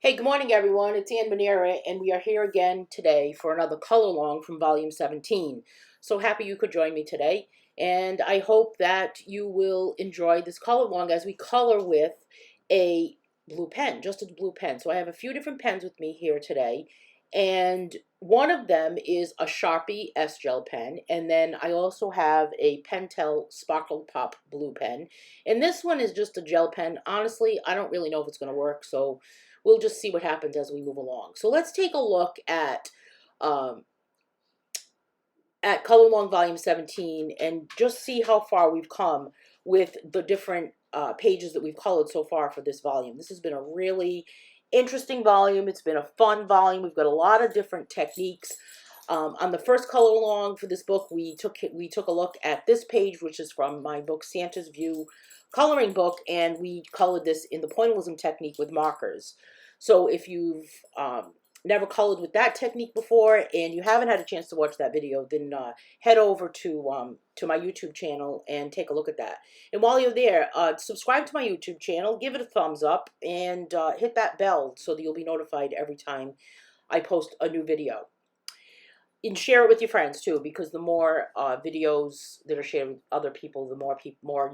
Hey, good morning, everyone. It's Anne Manera, and we are here again today for another color along from Volume 17. So happy you could join me today, and I hope that you will enjoy this color along as we color with a blue pen, just a blue pen. So I have a few different pens with me here today, and one of them is a Sharpie S-Gel pen, and then I also have a Pentel Sparkle Pop blue pen, and this one is just a gel pen. Honestly, I don't really know if it's going to work, so we'll just see what happens as we move along. So let's take a look um, at Color Along Volume 17 and just see how far we've come with the different pages that we've colored so far for this volume. This has been a really interesting volume. It's been a fun volume. We've got a lot of different techniques. On the first color along for this book, we took a look at this page, which is from my book Santa's View coloring book, and we colored this in the pointillism technique with markers. So if you've never colored with that technique before and you haven't had a chance to watch that video, then head over to my YouTube channel and take a look at that. And while you're there, subscribe to my YouTube channel, give it a thumbs up, and hit that bell so that you'll be notified every time I post a new video. And share it with your friends too, because the more videos that are shared with other people, the more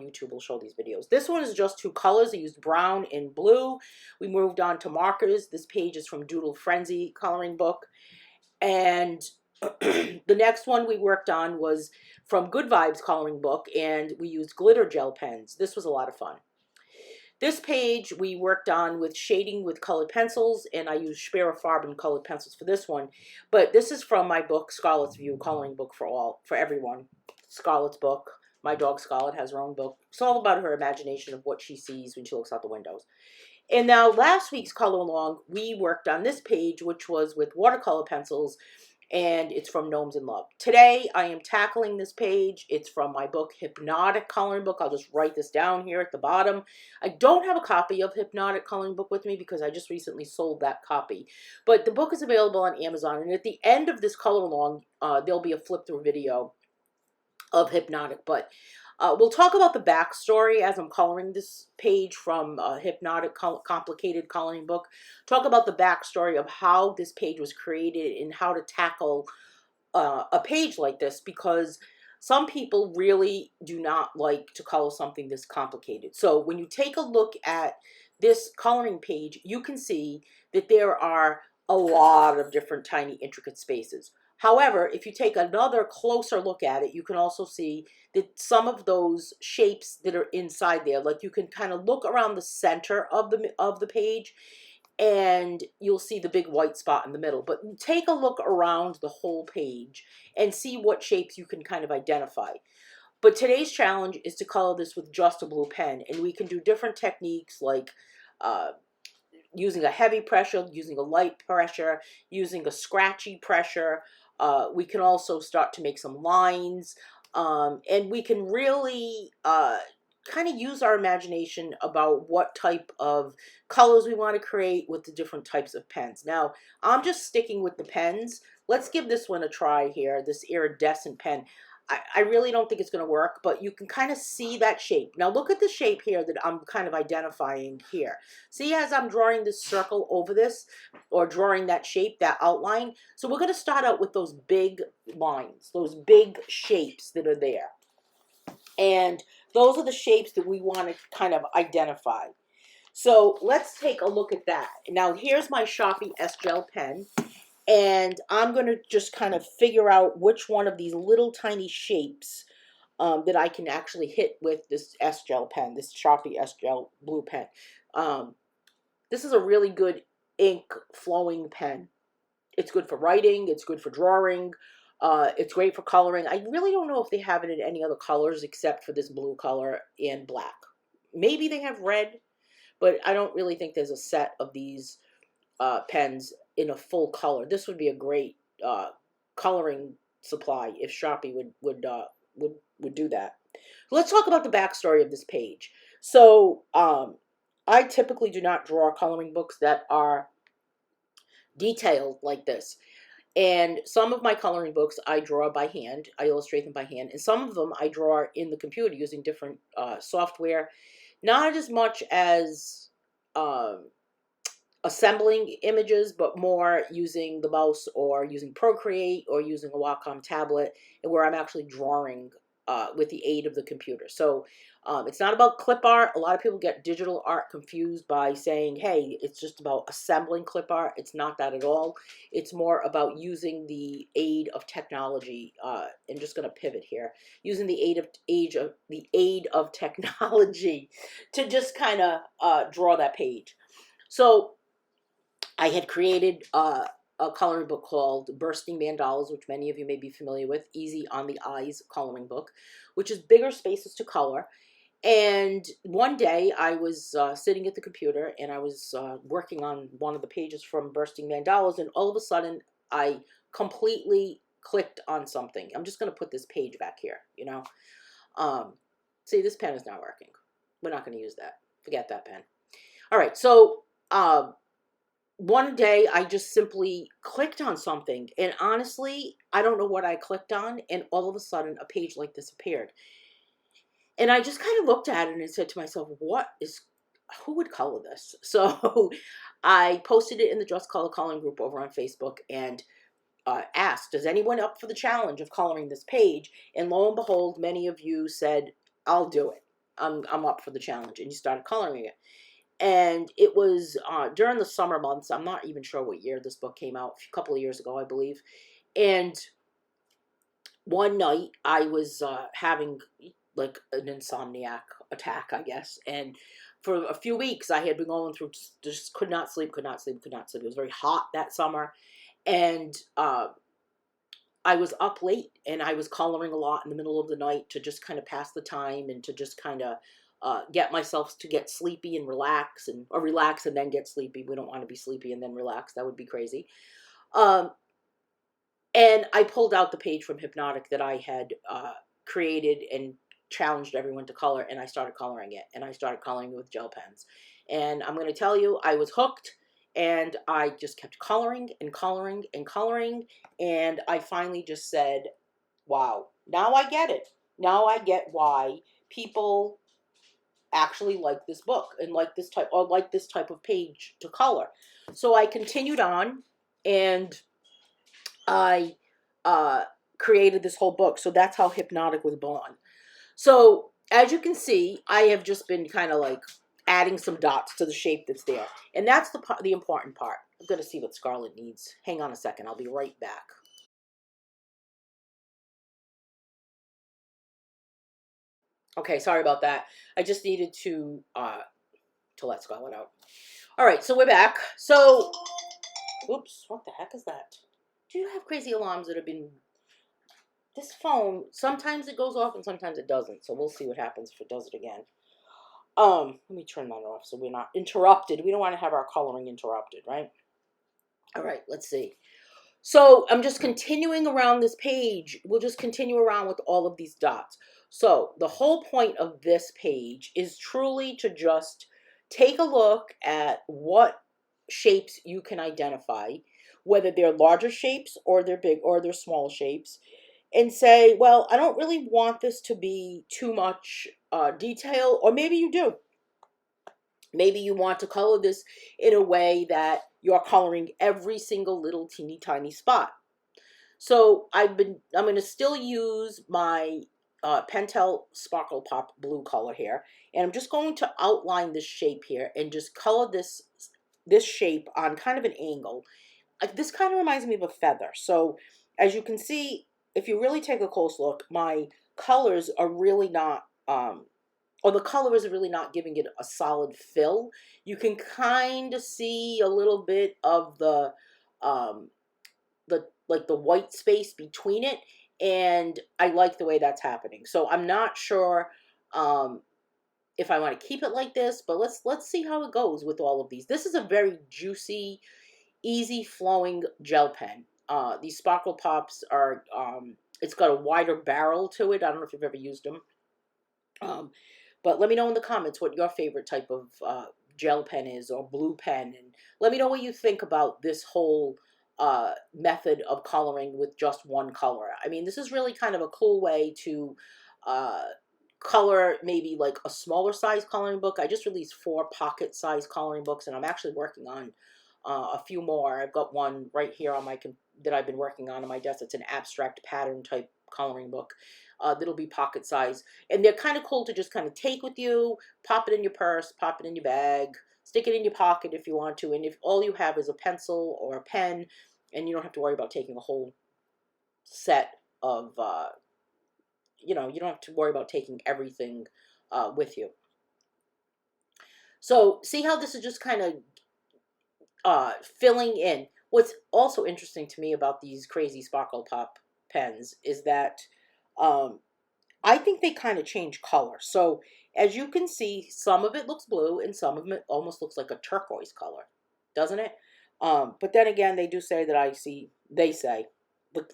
YouTube will show these videos. This one is just two colors. I used brown and blue. We moved on to markers. This page is from Doodle Frenzy coloring book. And the next one we worked on was from Good Vibes coloring book, and we used glitter gel pens. This was a lot of fun. This page we worked on with shading with colored pencils, and I used Farben colored pencils for this one. But this is from my book, Scarlett's View, coloring book for everyone. Scarlett's book. My dog Scarlett has her own book. It's all about her imagination of what she sees when she looks out the windows. And now last week's color along, we worked on this page, which was with watercolor pencils, and it's from Gnomes in Love. Today, I am tackling this page. It's from my book, Hypnotic Coloring Book. I'll just write this down here at the bottom. I don't have a copy of Hypnotic Coloring Book with me because I just recently sold that copy. But the book is available on Amazon, and at the end of this color along, there'll be a flip-through video of Hypnotic. But we'll talk about the backstory as I'm coloring this page from Hypnotic Complicated Coloring Book. Talk about the backstory of how this page was created and how to tackle a page like this, because some people really do not like to color something this complicated. So when you take a look at this coloring page, you can see that there are a lot of different tiny intricate spaces. However, if you take another closer look at it, you can also see that some of those shapes that are inside there, like you can kind of look around the center of the page, and you'll see the big white spot in the middle. But take a look around the whole page and see what shapes you can kind of identify. But today's challenge is to color this with just a blue pen, and we can do different techniques like using a heavy pressure, using a light pressure, using a scratchy pressure. We can also start to make some lines, and we can really kind of use our imagination about what type of colors we want to create with the different types of pens. Now, I'm just sticking with the pens. Let's give this one a try here, this iridescent pen. I really don't think it's going to work, but you can kind of see that shape. Now look at the shape here that I'm kind of identifying here. See, as I'm drawing this circle over this, or drawing that shape, that outline. So we're going to start out with those big lines, those big shapes that are there. And those are the shapes that we want to kind of identify. So let's take a look at that. Now here's my Sharpie S-Gel pen. And I'm going to just kind of figure out which one of these little tiny shapes that I can actually hit with this S-Gel pen, this Sharpie S-Gel blue pen. This is a really good ink flowing pen. It's good for writing. It's good for drawing. It's great for coloring. I really don't know if they have it in any other colors except for this blue color and black. Maybe they have red, but I don't really think there's a set of these pens in a full color. This would be a great coloring supply if Sharpie would do that. So let's talk about the backstory of this page. So I typically do not draw coloring books that are detailed like this. And some of my coloring books I draw by hand. I illustrate them by hand. And some of them I draw in the computer using different software. Not as much as assembling images, but more using the mouse or using Procreate or using a Wacom tablet, and where I'm actually drawing with the aid of the computer. So it's not about clip art. A lot of people get digital art confused by saying, hey, it's just about assembling clip art. It's not that at all. It's more about using the aid of technology. I'm just going to pivot here. Using the aid of technology to just kind of draw that page. So I had created a coloring book called Bursting Mandalas, which many of you may be familiar with, Easy on the Eyes coloring book, which is bigger spaces to color. And one day I was sitting at the computer and I was working on one of the pages from Bursting Mandalas, and all of a sudden I completely clicked on something. I'm just going to put this page back here, you know. See, this pen is not working. We're not going to use that. Forget that pen. All right, so one day I just simply clicked on something, and honestly, I don't know what I clicked on, and all of a sudden a page like this appeared. And I just kind of looked at it and said to myself, who would color this? So I posted it in the Just Color Coloring group over on Facebook and asked, is anyone up for the challenge of coloring this page? And lo and behold, many of you said, I'll do it. I'm up for the challenge. And you started coloring it. And it was during the summer months. I'm not even sure what year this book came out, a couple of years ago, I believe. And one night I was having like an insomniac attack, I guess. And for a few weeks I had been going through, just could not sleep, could not sleep, could not sleep. It was very hot that summer. And I was up late and I was coloring a lot in the middle of the night to just kind of pass the time and to just kind of get myself to get sleepy and relax, or relax and then get sleepy. We don't want to be sleepy and then relax. That would be crazy. And I pulled out the page from Hypnotic that I had created and challenged everyone to color, and I started coloring it. And I started coloring it with gel pens. And I'm going to tell you, I was hooked, and I just kept coloring and coloring and coloring. And I finally just said, wow, now I get it. Now I get why people actually like this book and like this type of page to color. So I continued on, and I created this whole book. So that's how Hypnotic was born. So as you can see, I have just been kind of like adding some dots to the shape that's there. And that's the important part. I'm going to see what Scarlett needs. Hang on a second. I'll be right back. Okay, sorry about that. I just needed to let Scarlett out. All right, so we're back. So, oops, what the heck is that? Do you have crazy alarms that have been... This phone, sometimes it goes off and sometimes it doesn't. So we'll see what happens if it does it again. Let me turn that off so we're not interrupted. We don't want to have our coloring interrupted, right? All right, let's see. So I'm just continuing around this page. We'll just continue around with all of these dots. So the whole point of this page is truly to just take a look at what shapes you can identify, whether they're larger shapes or they're big or they're small shapes, and say, well, I don't really want this to be too much detail, or maybe you do. Maybe you want to color this in a way that you're coloring every single little teeny tiny spot. So I'm going to still use my Pentel Sparkle Pop blue color here, and I'm just going to outline this shape here and just color this shape on kind of an angle. This kind of reminds me of a feather. So as you can see, if you really take a close look, my colors are really not, or the color is really not giving it a solid fill. You can kind of see a little bit of the white space between it, and I like the way that's happening. So I'm not sure if I want to keep it like this, but let's see how it goes with all of these. This is a very juicy, easy flowing gel pen. These Sparkle Pops are, it's got a wider barrel to it. I don't know if you've ever used them. But let me know in the comments what your favorite type of gel pen is, or blue pen. And let me know what you think about this whole method of coloring with just one color. I mean, this is really kind of a cool way to color maybe like a smaller size coloring book. I just released 4 pocket size coloring books, and I'm actually working on a few more. I've got one right here on my that I've been working on my desk. It's an abstract pattern type coloring book. That'll be pocket size, and they're kind of cool to just kind of take with you, pop it in your purse, pop it in your bag, stick it in your pocket if you want to. And if all you have is a pencil or a pen, and you don't have to worry about taking a whole set of, you don't have to worry about taking everything with you. So see how this is just kind of filling in. What's also interesting to me about these crazy Sparkle Pop pens is that I think they kind of change color. So as you can see, some of it looks blue and some of it almost looks like a turquoise color, doesn't it? But then again, they do say that they say,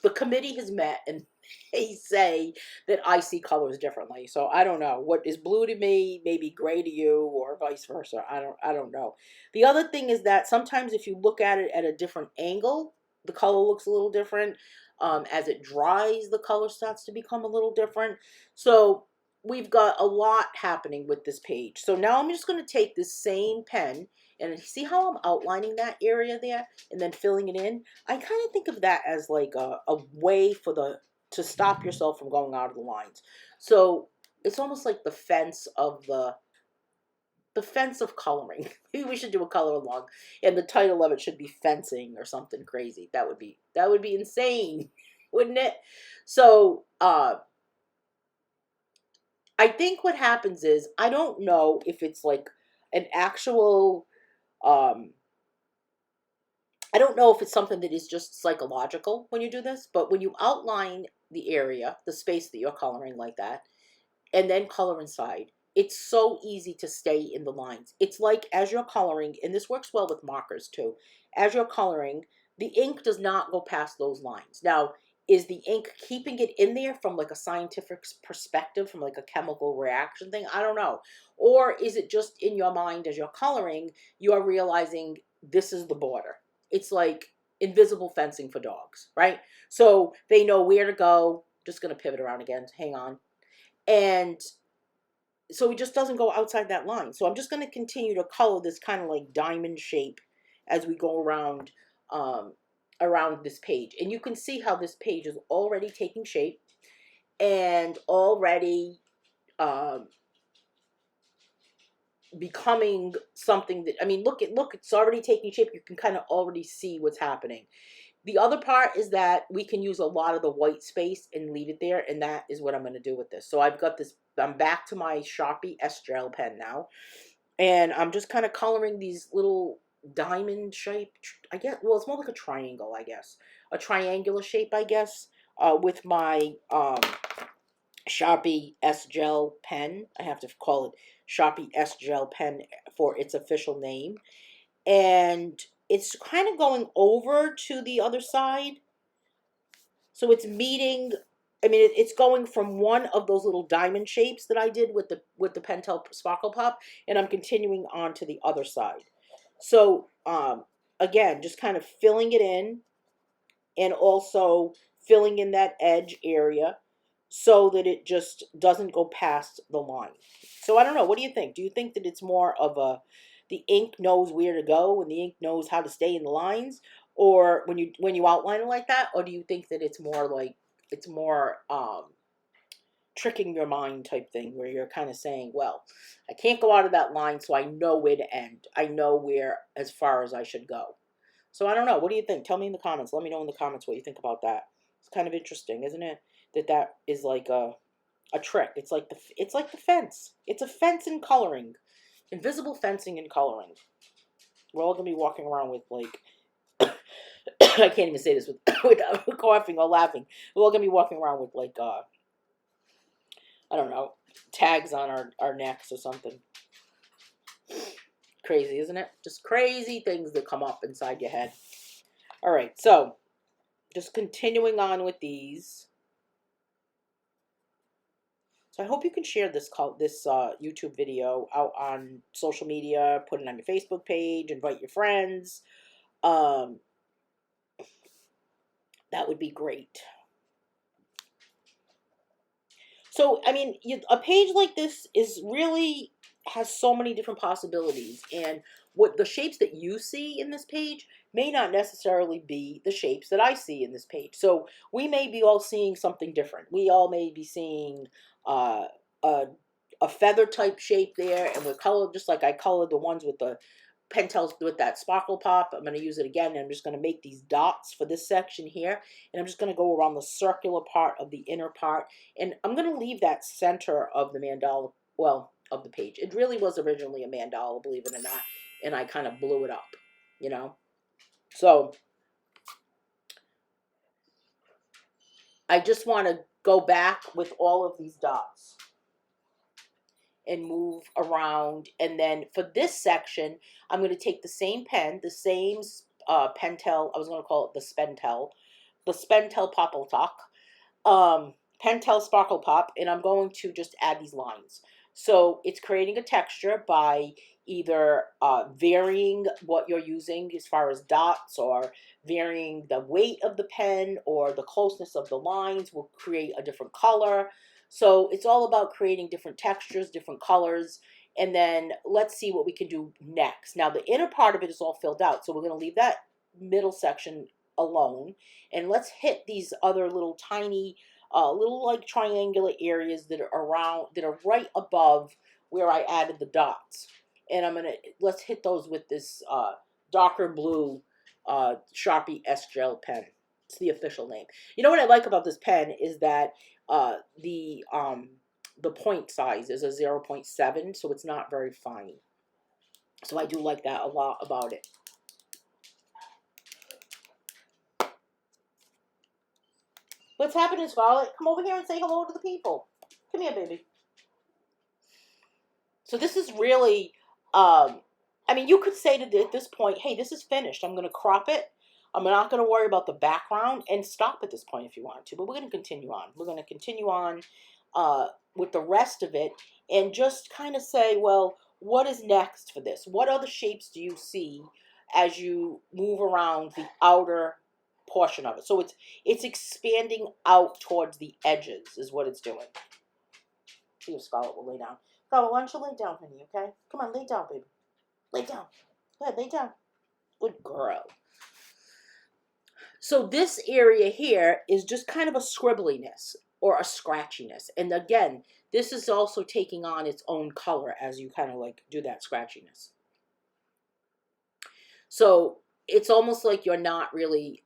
the committee has met and they say that I see colors differently. So I don't know. What is blue to me may be gray to you, or vice versa. I don't know. The other thing is that sometimes if you look at it at a different angle, the color looks a little different. As it dries, the color starts to become a little different. So we've got a lot happening with this page. So now I'm just going to take this same pen and see how I'm outlining that area there and then filling it in. I kind of think of that as like a way to stop yourself from going out of the lines. So it's almost like the fence of coloring. Maybe we should do a color along, and the title of it should be fencing or something crazy. That would be insane, wouldn't it? So I think what happens is, I don't know if it's like an actual I don't know if it's something that is just psychological when you do this, but when you outline the area, the space that you're coloring like that, and then color inside, it's so easy to stay in the lines. It's like as you're coloring, and this works well with markers too, as you're coloring, the ink does not go past those lines. Now, is the ink keeping it in there from like a scientific perspective, from like a chemical reaction thing? I don't know. Or is it just in your mind as you're coloring, you're realizing this is the border? It's like invisible fencing for dogs, right? So they know where to go. Just going to pivot around again. Hang on. And so it just doesn't go outside that line. So I'm just going to continue to color this kind of like diamond shape as we go around around this page. And you can see how this page is already taking shape and already becoming something that, I mean, look, it's already taking shape. You can kind of already see what's happening. The other part is that we can use a lot of the white space and leave it there, and that is what I'm going to do with this. So I've got this, I'm back to my Sharpie S gel pen now, and I'm just kind of coloring these little diamond shape, I guess, well, it's more like a triangle, I guess, a triangular shape, I guess, with my Sharpie S gel pen. I have to call it Sharpie S gel pen for its official name. And it's kind of going over to the other side. So it's meeting, I mean, it's going from one of those little diamond shapes that I did with the Pentel Sparkle Pop, and I'm continuing on to the other side. So again, just kind of filling it in, and also filling in that edge area so that it just doesn't go past the line. So I don't know. What do you think? Do you think that it's more of the ink knows where to go and the ink knows how to stay in the lines, or when you outline it like that, or do you think that it's more like tricking your mind type thing where you're kind of saying, well, I can't go out of that line, so I know where to end. I know where as far as I should go. So I don't know. What do you think? Tell me in the comments. Let me know in the comments what you think about that. It's kind of interesting, isn't it? That is like a trick. It's like the fence. It's a fence in coloring. Invisible fencing in coloring. We're all gonna be walking around with like I can't even say this without coughing or laughing. We're all gonna be walking around with like I don't know, tags on our necks or something. Crazy, isn't it? Just crazy things that come up inside your head. All right, so just continuing on with these. So I hope you can share this YouTube video out on social media, put it on your Facebook page, invite your friends. That would be great. So, I mean, a page like this is really has so many different possibilities, and what the shapes that you see in this page may not necessarily be the shapes that I see in this page. So we may be all seeing something different. We all may be seeing uh, a, a feather type shape there, and we're colored just like I colored the ones with the Pentels with that sparkle pop. I'm going to use it again, and I'm just going to make these dots for this section here, and I'm just going to go around the circular part of the inner part, and I'm going to leave that center of the mandala, well, of the page. It really was originally a mandala, believe it or not, and I kind of blew it up, you know. So I just want to go back with all of these dots and move around. And then for this section, I'm going to take the same pen, the same Pentel, I was going to call it the Spentel Poppletalk, Pentel Sparkle Pop, and I'm going to just add these lines. So it's creating a texture by either varying what you're using as far as dots, or varying the weight of the pen, or the closeness of the lines will create a different color. So it's all about creating different textures, different colors, and then let's see what we can do next. Now the inner part of it is all filled out, so we're going to leave that middle section alone, and let's hit these other little tiny little like triangular areas that are around, that are right above where I added the dots. And let's hit those with this darker blue Sharpie S-Gel pen. It's the official name. You know what I like about this pen is that the point size is a 0.7, so it's not very fine. So I do like that a lot about it. What's happening, Scarlett? Come over here and say hello to the people. Come here, baby. So this is really, I mean, you could say at this point, hey, this is finished. I'm going to crop it. I'm not going to worry about the background, and stop at this point if you want to. But we're going to continue on. We're going to continue on with the rest of it, and just kind of say, well, what is next for this? What other shapes do you see as you move around the outer portion of it? So it's expanding out towards the edges is what it's doing. See if Scarlett will lay down. Scarlett, why don't you lay down, honey, okay? Come on, lay down, baby. Lay down. Go ahead, lay down. Good girl. So this area here is just kind of a scribbliness or a scratchiness. And again, this is also taking on its own color as you kind of like do that scratchiness. So it's almost like you're not really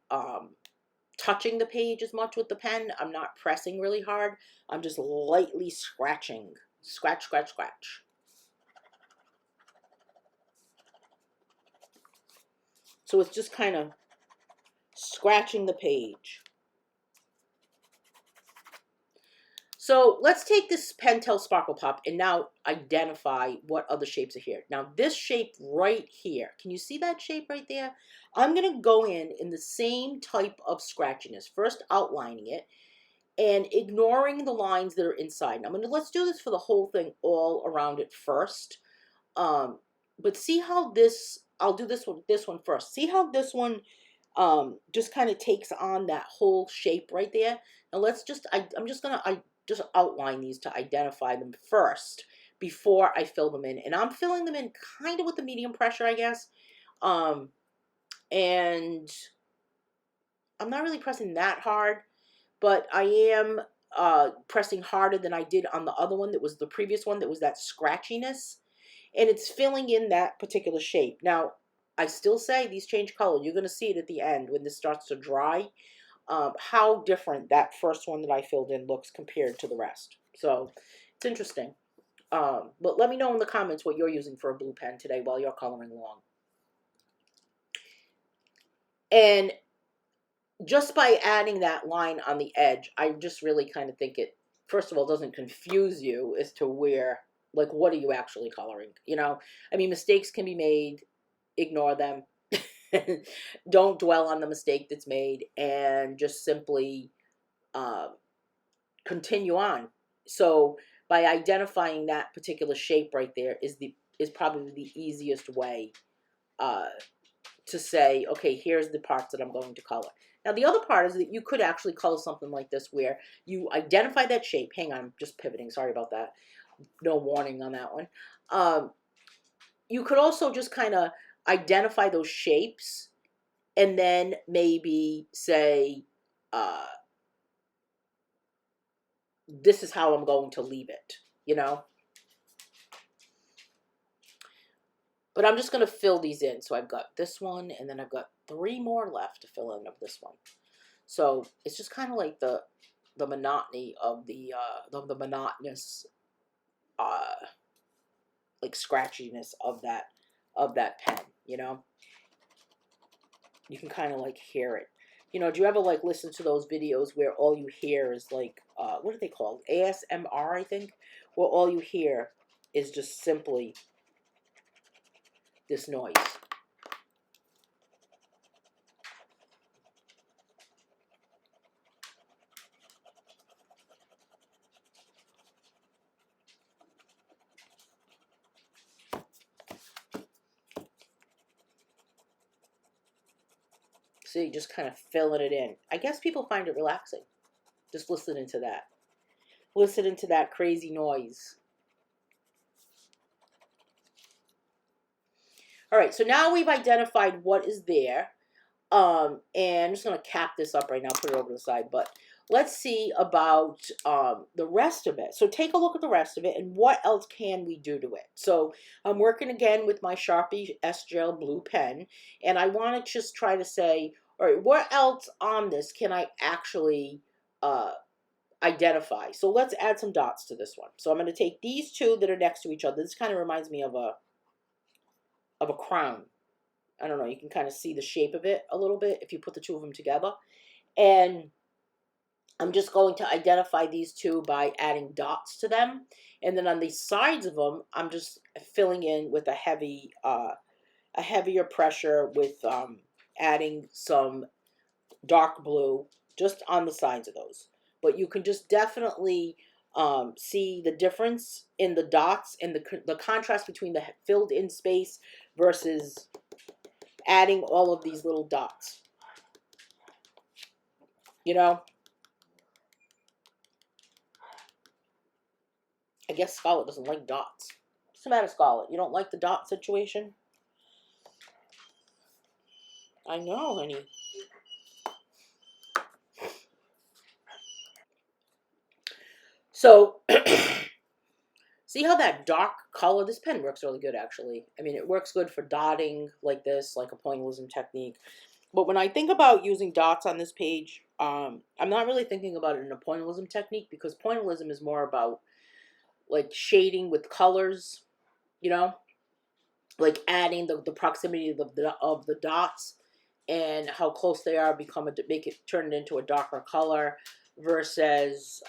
touching the page as much with the pen. I'm not pressing really hard. I'm just lightly scratching. Scratch, scratch, scratch. So it's just kind of scratching the page. So let's take this Pentel Sparkle Pop and now identify what other shapes are here. Now this shape right here, can you see that shape right there? I'm going to go in the same type of scratchiness, first outlining it and ignoring the lines that are inside. Now let's do this for the whole thing all around it first. But see how this, I'll do this one first. See how this one just kind of takes on that whole shape right there. Now let's just, I'm just going to just outline these to identify them first before I fill them in. And I'm filling them in kind of with the medium pressure, I guess. And I'm not really pressing that hard, but I am pressing harder than I did on the other one that was the previous one that was that scratchiness. And it's filling in that particular shape. Now, I still say these change color. You're going to see it at the end when this starts to dry. How different that first one that I filled in looks compared to the rest. So it's interesting. But let me know in the comments what you're using for a blue pen today while you're coloring along. And just by adding that line on the edge, I just really kind of think it, first of all, doesn't confuse you as to where, like, what are you actually coloring? You know, I mean, mistakes can be made. Ignore them. Don't dwell on the mistake that's made, and just simply continue on. So by identifying that particular shape right there is probably the easiest way to say, okay, here's the parts that I'm going to color. Now the other part is that you could actually color something like this where you identify that shape. Hang on, I'm just pivoting. Sorry about that. No warning on that one. Um, you could also just kind of identify those shapes and then maybe say, this is how I'm going to leave it, you know? But I'm just going to fill these in. So I've got this one, and then I've got 3 more left to fill in of this one. So it's just kind of like the monotony of the monotonous, like scratchiness of that pen, you know? You can kind of like hear it. You know, do you ever like listen to those videos where all you hear is like, what are they called? ASMR, I think, where all you hear is just simply this noise. See, just kind of filling it in. I guess people find it relaxing, just listening to that. Listening to that crazy noise. All right, so now we've identified what is there. And I'm just going to cap this up right now, put it over to the side. But let's see about the rest of it. So take a look at the rest of it and what else can we do to it. So I'm working again with my Sharpie S-Gel blue pen. And I want to just try to say, all right, what else on this can I actually identify? So let's add some dots to this one. So I'm going to take these two that are next to each other. This kind of reminds me of a crown. I don't know, you can kind of see the shape of it a little bit if you put the two of them together. And I'm just going to identify these two by adding dots to them. And then on the sides of them, I'm just filling in with a heavier pressure with adding some dark blue just on the sides of those. But you can just definitely see the difference in the dots and the contrast between the filled in space versus adding all of these little dots. You know, I guess Scarlett doesn't like dots. What's the matter, Scarlett? You don't like the dot situation? I know, honey. So, see how that dark color, this pen works really good, actually. I mean, it works good for dotting like this, like a pointillism technique. But when I think about using dots on this page, I'm not really thinking about it in a pointillism technique because pointillism is more about like shading with colors, you know, like adding the proximity of the dots and how close they are make it turn it into a darker color versus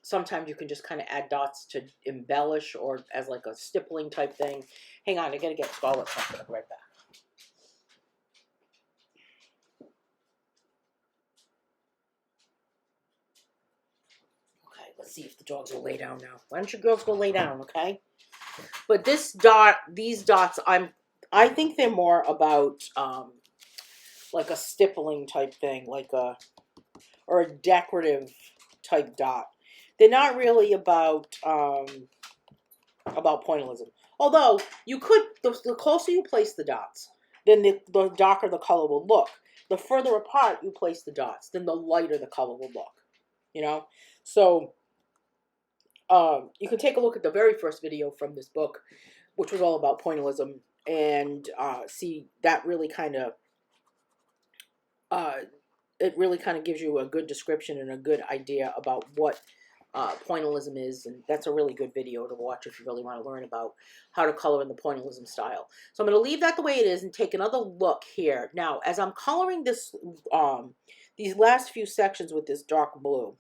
sometimes you can just kind of add dots to embellish or as like a stippling type thing. Hang on, I gotta get Scarlett something. I'll be right back. Okay, let's see if the dogs will lay down now. Why don't you girls go lay down, okay? But these dots, I think they're more about like a stippling type thing, or a decorative type dot. They're not really about pointillism. Although you could, the closer you place the dots, then the darker the color will look. The further apart you place the dots, then the lighter the color will look. You know, so you can take a look at the very first video from this book, which was all about pointillism, and see that really kind of it really kind of gives you a good description and a good idea about what pointillism is, and that's a really good video to watch if you really want to learn about how to color in the pointillism style. So I'm going to leave that the way it is and take another look here. Now, as I'm coloring this, these last few sections with this dark blue,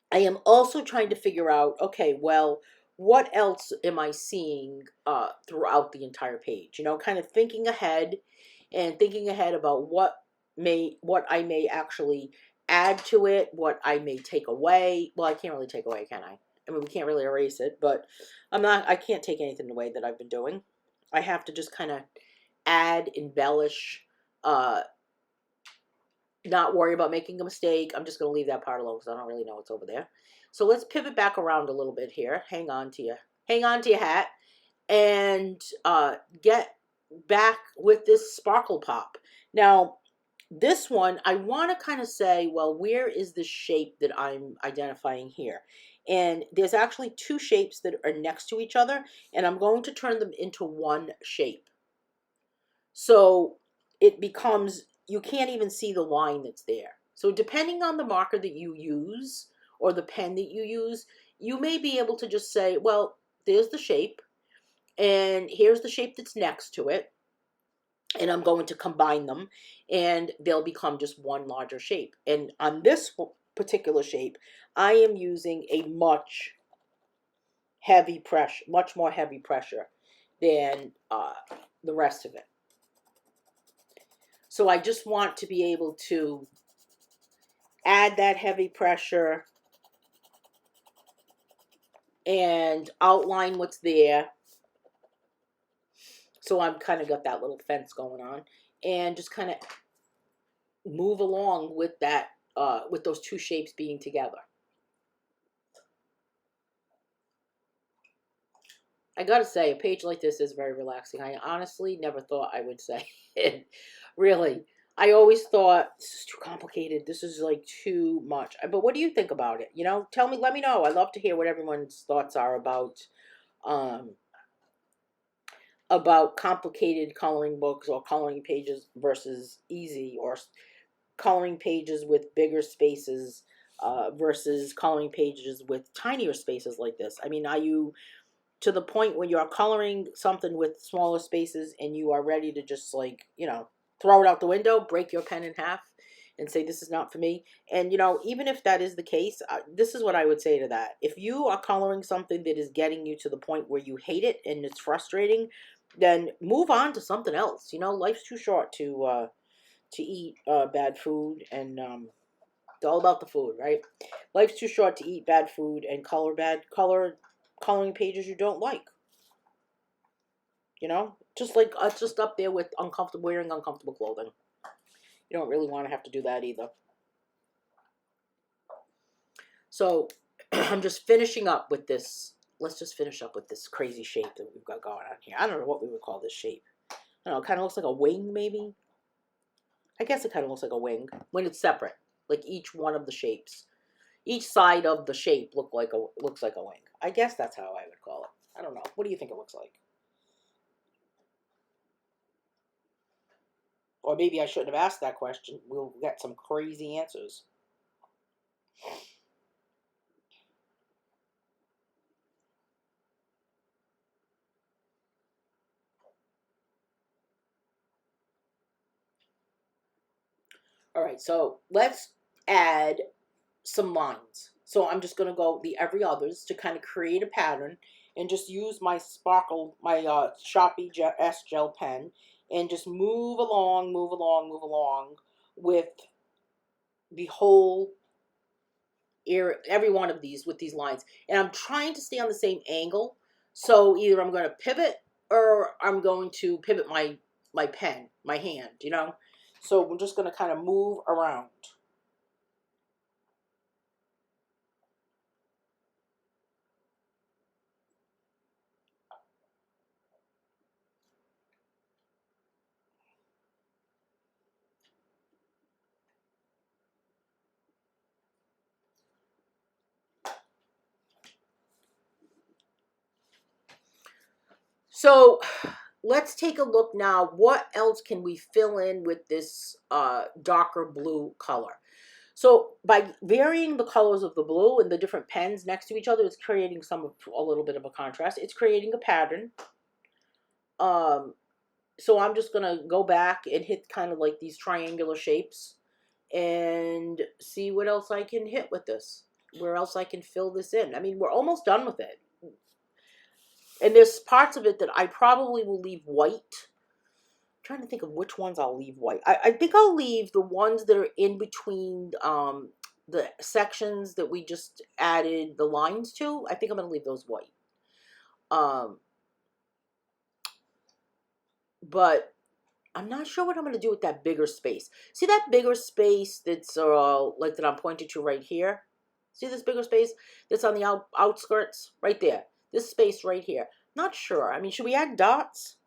I am also trying to figure out, okay, well, what else am I seeing throughout the entire page? You know, kind of thinking ahead and thinking ahead about what I may actually add to it, what I may take away. Well, I can't really take away, can I? I mean, we can't really erase it, but I can't take anything away that I've been doing. I have to just kind of add, embellish, not worry about making a mistake. I'm just going to leave that part alone because I don't really know what's over there. So let's pivot back around a little bit here. Hang on to your hat, and get back with this sparkle pop. Now, this one, I want to kind of say, well, where is the shape that I'm identifying here? And there's actually two shapes that are next to each other, and I'm going to turn them into one shape. So it becomes, you can't even see the line that's there. So depending on the marker that you use or the pen that you use, you may be able to just say, well, there's the shape, and here's the shape that's next to it, and I'm going to combine them, and they'll become just one larger shape. And on this particular shape, I am using a much more heavy pressure than the rest of it. So I just want to be able to add that heavy pressure and outline what's there. So I'm kind of got that little fence going on, and just kind of move along with that, with those two shapes being together. I gotta say, a page like this is very relaxing. I honestly never thought I would say it. Really. I always thought, this is too complicated. This is like too much. But what do you think about it? You know, tell me, let me know. I love to hear what everyone's thoughts are um, about complicated coloring books or coloring pages versus easy, or coloring pages with bigger spaces versus coloring pages with tinier spaces like this. I mean, are you to the point where you're coloring something with smaller spaces and you are ready to just, like, you know, throw it out the window, break your pen in half and say, this is not for me? And, you know, even if that is the case, this is what I would say to that. If you are coloring something that is getting you to the point where you hate it and it's frustrating, then move on to something else. You know, life's too short to eat bad food, and it's all about the food, right? Life's too short to eat bad food and coloring pages you don't like. You know, just like just up there with wearing uncomfortable clothing. You don't really want to have to do that either. So I'm just finishing up with this. Let's just finish up with this crazy shape that we've got going on here. I don't know what we would call this shape. I don't know. It kind of looks like a wing, maybe. I guess it kind of looks like a wing when it's separate. Like each one of the shapes, each side of the shape looks like a wing. I guess that's how I would call it. I don't know. What do you think it looks like? Or maybe I shouldn't have asked that question. We'll get some crazy answers. All right, so let's add some lines. So I'm just going to go the every others to kind of create a pattern, and just use my Sharpie S gel pen, and just move along, move along, move along with the whole every one of these with these lines. And I'm trying to stay on the same angle. So either I'm going to pivot, or I'm going to pivot my pen, my hand, you know? So we're just going to kind of move around. So let's take a look now. What else can we fill in with this darker blue color? So by varying the colors of the blue and the different pens next to each other, it's creating a little bit of a contrast. It's creating a pattern. So I'm just gonna go back and hit kind of like these triangular shapes and see what else I can hit with this. Where else I can fill this in. I mean, we're almost done with it. And there's parts of it that I probably will leave white. I'm trying to think of which ones I'll leave white. I think I'll leave the ones that are in between the sections that we just added the lines to. I think I'm going to leave those white. But I'm not sure what I'm going to do with that bigger space. See that bigger space that's like that I'm pointing to right here? See this bigger space that's on the outskirts? Right there. This space right here. Not sure. I mean, should we add dots?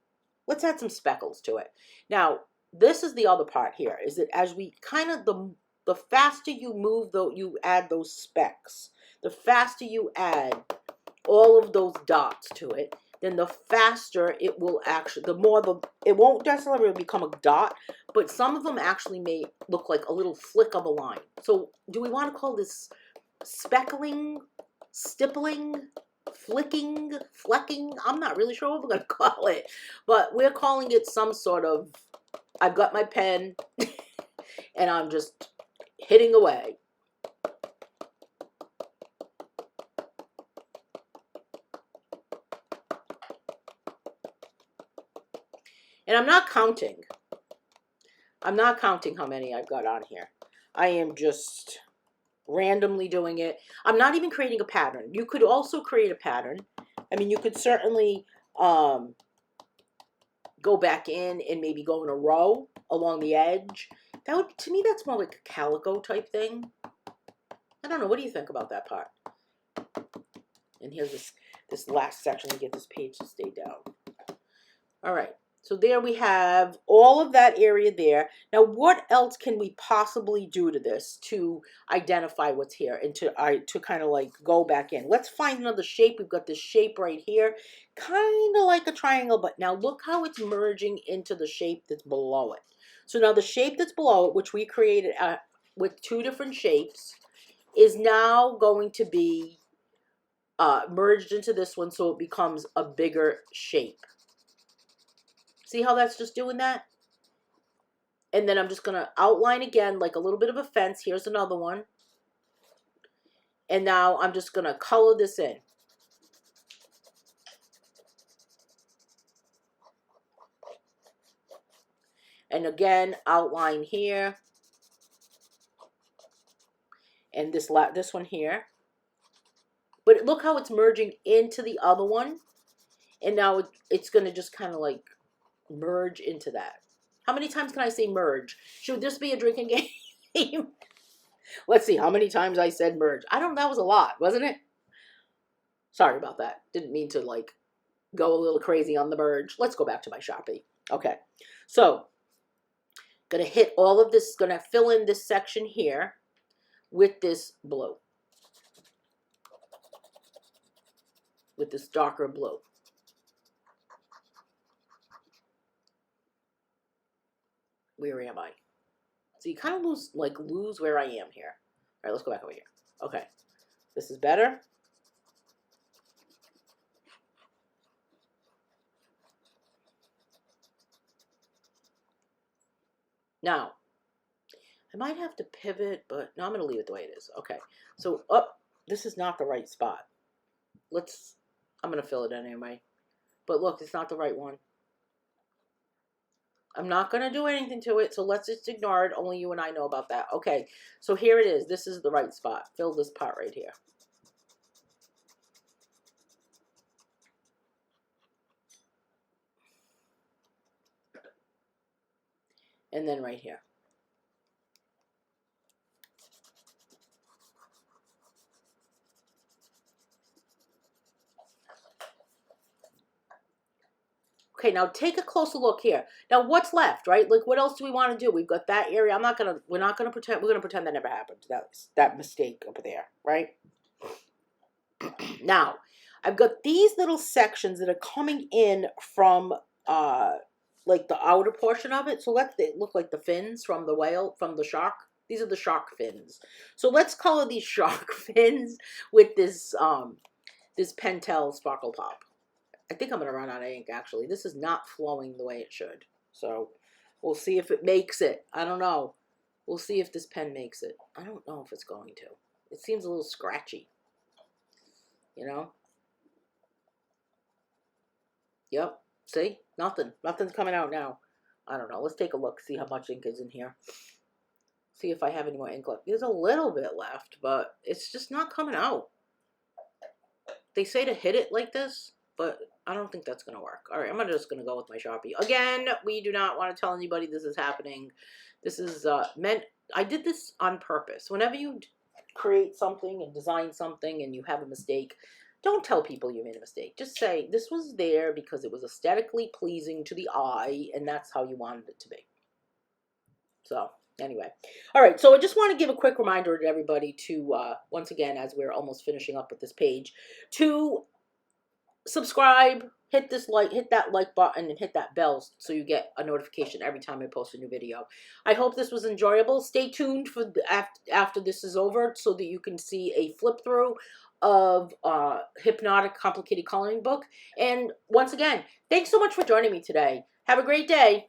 Let's add some speckles to it. Now, this is the other part here, is that as we kind of, the faster you move, you add those specks, the faster you add all of those dots to it, then the faster it will actually, it won't necessarily become a dot, but some of them actually may look like a little flick of a line. So do we want to call this speckling, stippling, flicking, flecking? I'm not really sure what we're going to call it, but we're calling it some sort of, I've got my pen and I'm just hitting away. And I'm not counting. I'm not counting how many I've got on here. I am just randomly doing it. I'm not even creating a pattern. You could also create a pattern. I mean, you could certainly go back in and maybe go in a row along the edge. That would, to me, that's more like a calico type thing. I don't know. What do you think about that part? And here's this last section to get this page to stay down. All right. So there we have all of that area there. Now, what else can we possibly do to this to identify what's here and to kind of like go back in? Let's find another shape. We've got this shape right here, kind of like a triangle, but now look how it's merging into the shape that's below it. So now the shape that's below it, which we created with two different shapes, is now going to be merged into this one, so it becomes a bigger shape. See how that's just doing that? And then I'm just going to outline again like a little bit of a fence. Here's another one. And now I'm just going to color this in. And again, outline here. And this one here. But look how it's merging into the other one. And now it's going to just kind of like merge into that. How many times can I say merge? Should this be a drinking game? Let's see how many times I said merge. I don't know. That was a lot, wasn't it? Sorry about that. Didn't mean to like go a little crazy on the merge. Let's go back to my Sharpie. Okay. So, going to hit all of this. Going to fill in this section here with this blue. With this darker blue. Where am I? So you kind of lose where I am here. All right, let's go back over here. Okay, this is better. Now, I might have to pivot, but no, I'm going to leave it the way it is. Okay, so this is not the right spot. I'm going to fill it in anyway. But look, it's not the right one. I'm not going to do anything to it, so let's just ignore it. Only you and I know about that. Okay, so here it is. This is the right spot. Fill this part right here. And then right here. Okay, now take a closer look here. Now what's left, right? Like what else do we want to do? We've got that area. We're going to pretend that never happened. That mistake over there, right? Now, I've got these little sections that are coming in from like the outer portion of it. So they look like the fins from the whale, from the shark. These are the shark fins. So let's color these shark fins with this this Pentel Sparkle Pop. I think I'm going to run out of ink, actually. This is not flowing the way it should. So we'll see if it makes it. I don't know. We'll see if this pen makes it. I don't know if it's going to. It seems a little scratchy. You know? Yep. See? Nothing. Nothing's coming out now. I don't know. Let's take a look. See how much ink is in here. See if I have any more ink left. There's a little bit left, but it's just not coming out. They say to hit it like this, but I don't think that's going to work. All right, I'm just going to go with my Sharpie. Again, we do not want to tell anybody this is happening. This is I did this on purpose. Whenever you create something and design something and you have a mistake, don't tell people you made a mistake. Just say, this was there because it was aesthetically pleasing to the eye, and that's how you wanted it to be. So, anyway. All right, so I just want to give a quick reminder to everybody to, once again, as we're almost finishing up with this page, to subscribe, hit that like button, and hit that bell so you get a notification every time I post a new video. I hope this was enjoyable. Stay tuned for after this is over so that you can see a flip through of Hypnotic Complicated Coloring book. And once again, thanks so much for joining me today. Have a great day.